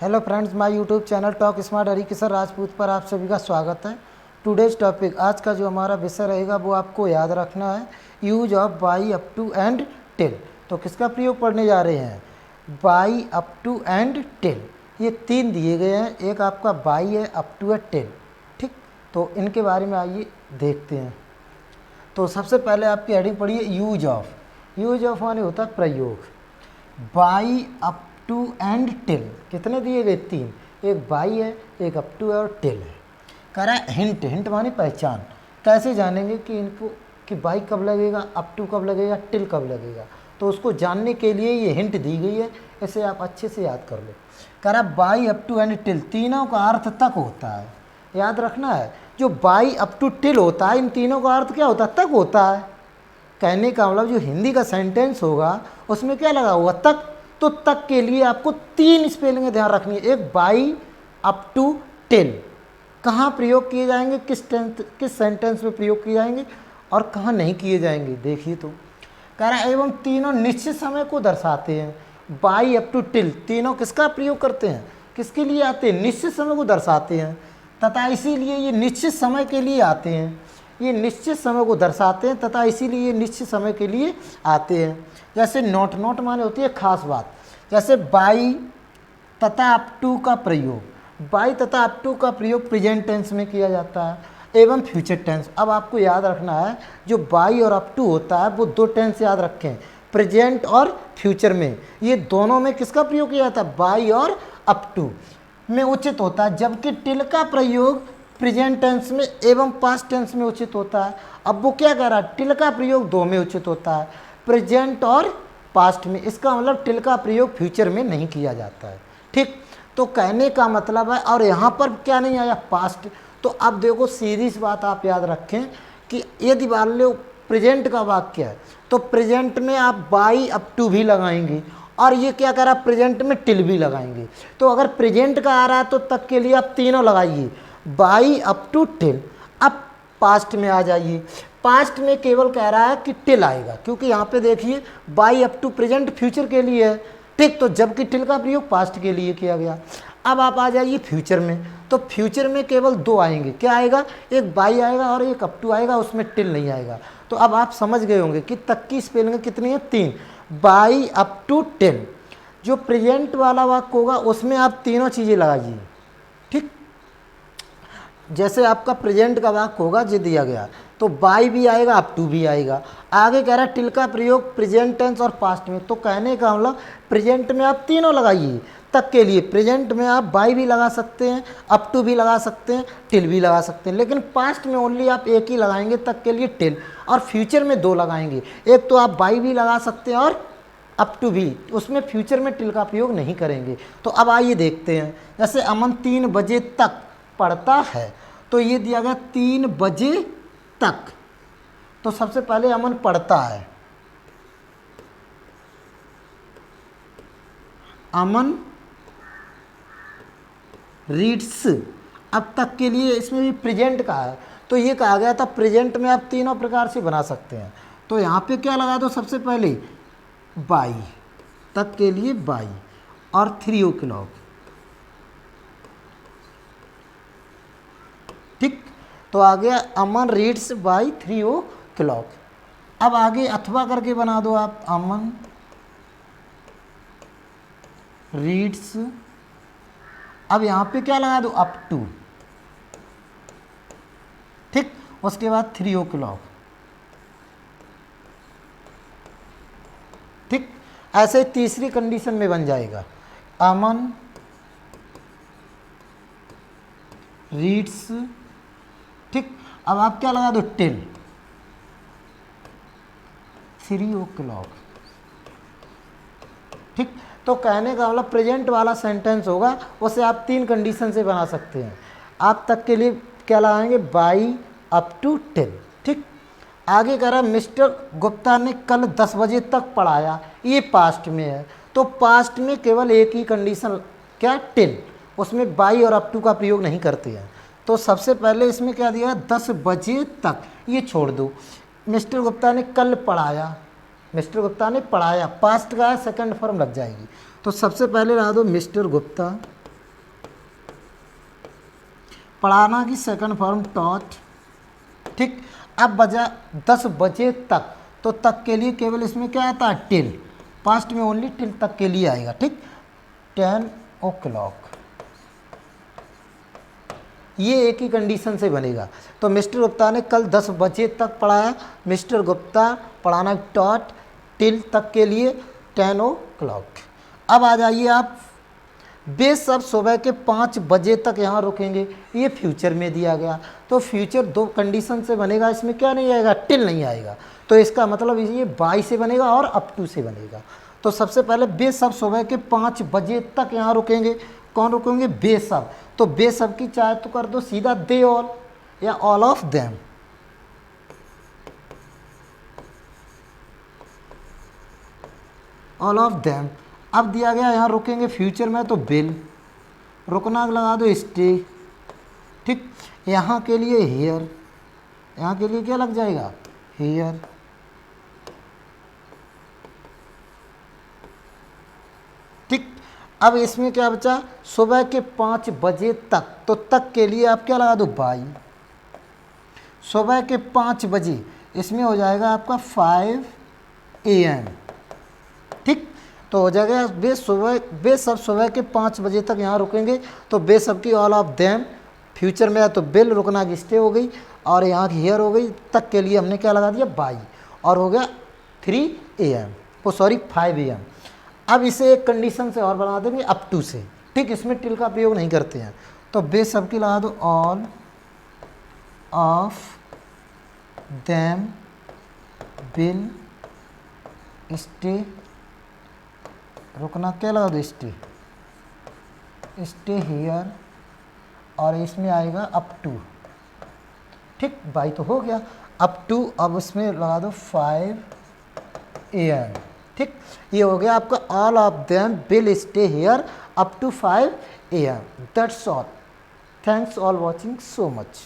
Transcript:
Hello friends, my YouTube channel talk smart Harikishan Rajput पर आप सभी का स्वागत है। टुडेज टॉपिक, आज का जो हमारा विषय रहेगा वो आपको याद रखना है, use of by, up to and till. तो किसका प्रयोग पढ़ने जा रहे हैं? By, up to and till. ये तीन दिए गए हैं, एक आपका बाई है, अप टू है, टिल। ठीक, तो इनके बारे में आइए देखते हैं। तो सबसे पहले आपकी हेडिंग पढ़िए यूज ऑफ। यूज ऑफ माने होता है प्रयोग। By, up to and till कितने दिए गए? तीन। एक बाई है, एक अप टू है और टिल है। कह रहा है हिंट। हिंट माने पहचान। कैसे जानेंगे कि इनको कि बाई कब लगेगा, अप टू कब लगेगा, टिल कब लगेगा? तो उसको जानने के लिए ये हिंट दी गई है, इसे आप अच्छे से याद कर लो। कह रहा है by, up to and till तीनों का अर्थ तक होता है। याद रखना है, जो बाई, अप टू, टिल होता है, इन तीनों का अर्थ क्या होता है? तक होता है। कहने का मतलब जो हिंदी का सेंटेंस होगा उसमें क्या लगा हुआ? तक। तो तक के लिए आपको तीन स्पेलिंग ध्यान रखनी है। एक बाई, अप टू, टिल। कहाँ प्रयोग किए जाएंगे, किस सेंटेंस में प्रयोग किए जाएंगे और कहाँ नहीं किए जाएंगे, देखिए। तो कह रहा है एवं तीनों निश्चित समय को दर्शाते हैं। बाई, अप टू, टिल तीनों किसका प्रयोग करते हैं, किसके लिए आते हैं? निश्चित समय को दर्शाते हैं, तथा इसीलिए ये निश्चित समय के लिए आते हैं। ये निश्चित समय को दर्शाते हैं तथा इसीलिए ये निश्चित समय के लिए आते हैं। जैसे नोट। नोट माने होती है खास बात। जैसे बाई तथा अप टू का प्रयोग, बाई तथा अप टू का प्रयोग प्रेजेंट टेंस में किया जाता है एवं फ्यूचर टेंस। अब आपको याद रखना है, जो बाई और अप टू होता है वो दो टेंस याद रखें, प्रेजेंट और फ्यूचर में। ये दोनों में किसका प्रयोग किया जाता है? बाई और अप टू में उचित होता है, जबकि टिल का प्रयोग प्रेजेंट टेंस में एवं पास्ट टेंस में उचित होता है। अब वो क्या कह रहा है? टिल का प्रयोग दो में उचित होता है, प्रेजेंट और पास्ट में। इसका मतलब टिल का प्रयोग फ्यूचर में नहीं किया जाता है। ठीक, तो कहने का मतलब है, और यहाँ पर क्या नहीं आया? पास्ट। तो अब देखो, सीधी सी बात आप याद रखें कि यदि मान लो प्रेजेंट का वाक्य है तो प्रेजेंट में आप बाई, अप टू भी लगाएंगे, और ये क्या कह रहा है? प्रेजेंट में टिल भी लगाएंगे। तो अगर प्रेजेंट का आ रहा है तो तक के लिए आप तीनों लगाइए, बाई, अप टू, टिल। अब पास्ट में आ जाइए। पास्ट में केवल कह रहा है कि टिल आएगा, क्योंकि यहाँ पे देखिए by, up to present future के लिए है। ठीक, तो जबकि टिल का प्रयोग पास्ट के लिए किया गया। अब आप आ जाइए फ्यूचर में। तो फ्यूचर में केवल दो आएंगे। क्या आएगा? एक बाई आएगा और एक अप टू आएगा, उसमें टिल नहीं आएगा। तो अब आप समझ गए होंगे कि तक की स्पेलिंग कितनी है? तीन। By, up to, till. जो प्रेजेंट वाला वाक्य होगा उसमें आप तीनों चीज़ें लगाइए। ठीक, जैसे आपका प्रेजेंट का वाक्य होगा जो दिया गया, तो बाई भी आएगा, अप टू भी आएगा। आगे कह रहा है टिल का प्रयोग प्रेजेंट टेंस और पास्ट में। तो कहने का मतलब प्रेजेंट में आप तीनों लगाइए। तक के लिए प्रेजेंट में आप बाई भी लगा सकते हैं, अप टू भी लगा सकते हैं, टिल भी लगा सकते हैं, लेकिन पास्ट में ओनली आप एक ही लगाएंगे, तक के लिए टिल, और फ्यूचर में दो लगाएंगे। एक तो आप बाई भी लगा सकते हैं और अप टू भी, उसमें फ्यूचर में टिल का प्रयोग नहीं करेंगे। तो अब आइए देखते हैं। जैसे अमन 3 बजे तक पढ़ता है, तो ये दिया गया 3 बजे तक। तो सबसे पहले अमन पढ़ता है, अमन रीड्स। अब तक के लिए इसमें भी प्रेजेंट का है, तो ये कहा गया था प्रेजेंट में आप तीनों प्रकार से बना सकते हैं। तो यहाँ पे क्या लगा दो? सबसे पहले बाई, तक के लिए बाई और 3 o'clock। ठीक, तो आ गया अमन रीड्स बाई 3 o'clock। अब आगे अथवा करके बना दो आप, अमन रीड्स। अब यहाँ पे क्या लगा दो? Up to. ठीक, उसके बाद 3 o'clock। ठीक, ऐसे तीसरी कंडीशन में बन जाएगा, अमन रीड्स। ठीक, अब आप क्या लगा दो? Till 3 o'clock। ठीक, तो कहने का मतलब प्रेजेंट वाला सेंटेंस होगा उसे आप तीन कंडीशन से बना सकते हैं। आप तक के लिए क्या लगाएंगे? By, up to, till. ठीक, आगे कह रहा है मिस्टर गुप्ता ने कल 10 बजे तक पढ़ाया। ये पास्ट में है, तो पास्ट में केवल एक ही कंडीशन, क्या? टिल। उसमें बाई और अप टू का प्रयोग नहीं करते हैं। तो सबसे पहले इसमें क्या दिया? 10 बजे तक, ये छोड़ दो। मिस्टर गुप्ता ने कल पढ़ाया, मिस्टर गुप्ता ने पढ़ाया, पास्ट का है, सेकंड फॉर्म लग जाएगी। तो सबसे पहले लगा दो मिस्टर गुप्ता पढ़ाना की सेकंड फॉर्म टॉट। ठीक, अब बजा 10 बजे तक, तो तक के लिए केवल इसमें क्या आता है, टिल। पास्ट में ओनली टिल तक के लिए आएगा। ठीक, 10 o'clock, ये एक ही कंडीशन से बनेगा। तो मिस्टर गुप्ता ने कल 10 बजे तक पढ़ाया। मिस्टर गुप्ता पढ़ाना टॉट टिल तक के लिए 10 o'clock। अब आ जाइए आप, वे सब सुबह के 5 बजे तक यहाँ रुकेंगे। ये फ्यूचर में दिया गया, तो फ्यूचर दो कंडीशन से बनेगा, इसमें क्या नहीं आएगा, टिल नहीं आएगा। तो इसका मतलब ये बाई से बनेगा और अप टू से बनेगा। तो सबसे पहले वे सब सुबह के 5 बजे तक यहाँ रुकेंगे। कौन रुकेंगे, वे सब। तो वे सब की चाहे तो कर दो सीधा दे ऑल या all of them. All of them. अब दिया गया यहाँ रुकेंगे फ्यूचर में, तो बिल, रुकना लगा दो स्टे। ठीक, यहाँ के लिए हेयर, यहाँ के लिए क्या लग जाएगा, हेयर। ठीक, अब इसमें क्या बचा, सुबह के 5 बजे तक, तो तक के लिए आप क्या लगा दो, बाई। सुबह के 5 बजे, इसमें हो जाएगा आपका 5 AM। ठीक, तो हो जाएगा वे सब सुबह के 5 बजे तक यहाँ रुकेंगे। तो वे सब की ऑल ऑफ देम, फ्यूचर में है तो बिल, रुकना की स्टे हो गई, और यहाँ की हेयर हो गई। तक के लिए हमने क्या लगा दिया, बाई, और हो गया 3 AM, ओ सॉरी 5 AM। अब इसे एक कंडीशन से और बना देंगे, अप टू से। ठीक, इसमें टिल का प्रयोग नहीं करते हैं। तो वे सब की लगा दो all of them bill stay, रुकना क्या लगा दो, स्टे, स्टे हियर, और इसमें आएगा अप टू। ठीक, बाई तो हो गया, अप टू, अब उसमें लगा दो 5 AM। ठीक, ये हो गया आपका all of them will stay here up to 5 AM। That's all. Thanks all watching so much.